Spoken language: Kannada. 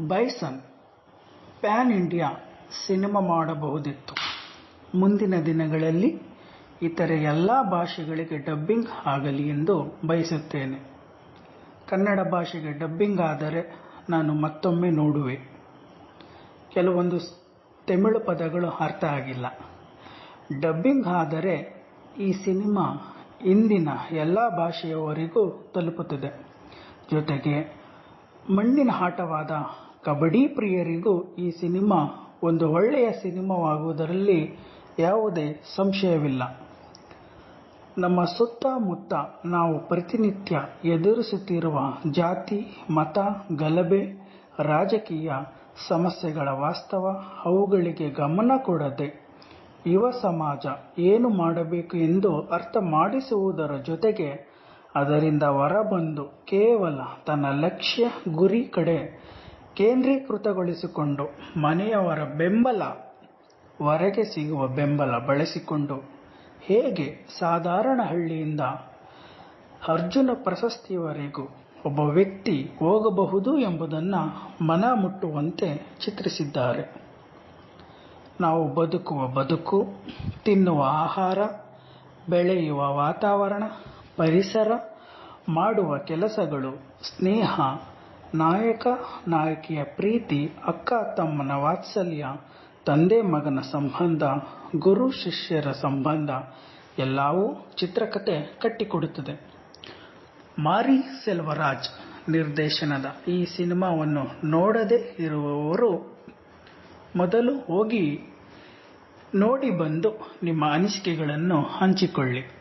ಬೈಸನ್ ಪ್ಯಾನ್ ಇಂಡಿಯಾ ಸಿನೆಮಾ ಮಾಡಬಹುದಿತ್ತು. ಮುಂದಿನ ದಿನಗಳಲ್ಲಿ ಇತರೆ ಎಲ್ಲ ಭಾಷೆಗಳಿಗೆ ಡಬ್ಬಿಂಗ್ ಆಗಲಿ ಎಂದು ಬಯಸುತ್ತೇನೆ. ಕನ್ನಡ ಭಾಷೆಗೆ ಡಬ್ಬಿಂಗ್ ಆದರೆ ನಾನು ಮತ್ತೊಮ್ಮೆ ನೋಡುವೆ. ಕೆಲವೊಂದು ತಮಿಳು ಪದಗಳು ಅರ್ಥ ಆಗಿಲ್ಲ. ಡಬ್ಬಿಂಗ್ ಆದರೆ ಈ ಸಿನಿಮಾ ಇಂದಿನ ಎಲ್ಲ ಭಾಷೆಯವರಿಗೂ ತಲುಪುತ್ತದೆ. ಜೊತೆಗೆ ಮಣ್ಣಿನ ಆಟವಾದ ಕಬಡ್ಡಿ ಪ್ರಿಯರಿಗೂ ಈ ಸಿನಿಮಾ ಒಂದು ಒಳ್ಳೆಯ ಸಿನಿಮಾವಾಗುವುದರಲ್ಲಿ ಯಾವುದೇ ಸಂಶಯವಿಲ್ಲ. ನಮ್ಮ ಸುತ್ತಮುತ್ತ ನಾವು ಪ್ರತಿನಿತ್ಯ ಎದುರಿಸುತ್ತಿರುವ ಜಾತಿ, ಮತ, ಗಲಭೆ, ರಾಜಕೀಯ ಸಮಸ್ಯೆಗಳ ವಾಸ್ತವ, ಅವುಗಳಿಗೆ ಗಮನ ಕೊಡದೆ ಯುವ ಸಮಾಜ ಏನು ಮಾಡಬೇಕು ಎಂದು ಅರ್ಥ ಮಾಡಿಸುವುದರ ಜೊತೆಗೆ ಅದರಿಂದ ಹೊರಬಂದು ಕೇವಲ ತನ್ನ ಲಕ್ಷ್ಯ ಗುರಿ ಕಡೆ ಕೇಂದ್ರೀಕೃತಗೊಳಿಸಿಕೊಂಡು ಮನೆಯವರ ಬೆಂಬಲ, ಹೊರಗೆ ಸಿಗುವ ಬೆಂಬಲ ಬಳಸಿಕೊಂಡು ಹೇಗೆ ಸಾಧಾರಣ ಹಳ್ಳಿಯಿಂದ ಅರ್ಜುನ ಪ್ರಶಸ್ತಿಯವರೆಗೂ ಒಬ್ಬ ವ್ಯಕ್ತಿ ಹೋಗಬಹುದು ಎಂಬುದನ್ನು ಮನ ಮುಟ್ಟುವಂತೆ ಚಿತ್ರಿಸಿದ್ದಾರೆ. ನಾವು ಬದುಕುವ ಬದುಕು, ತಿನ್ನುವ ಆಹಾರ, ಬೆಳೆಯುವ ವಾತಾವರಣ, ಪರಿಸರ, ಮಾಡುವ ಕೆಲಸಗಳು, ಸ್ನೇಹ, ನಾಯಕ ನಾಯಕಿಯ ಪ್ರೀತಿ, ಅಕ್ಕ ತಮ್ಮನ ವಾತ್ಸಲ್ಯ, ತಂದೆ ಮಗನ ಸಂಬಂಧ, ಗುರು ಶಿಷ್ಯರ ಸಂಬಂಧ ಎಲ್ಲವೂ ಚಿತ್ರಕಥೆ ಕಟ್ಟಿಕೊಡುತ್ತದೆ. ಮಾರಿ ಸೆಲ್ವರಾಜ್ ನಿರ್ದೇಶನದ ಈ ಸಿನಿಮಾವನ್ನು ನೋಡದೇ ಇರುವವರು ಮೊದಲು ಹೋಗಿ ನೋಡಿ ಬಂದು ನಿಮ್ಮ ಅನಿಸಿಕೆಗಳನ್ನು ಹಂಚಿಕೊಳ್ಳಿ.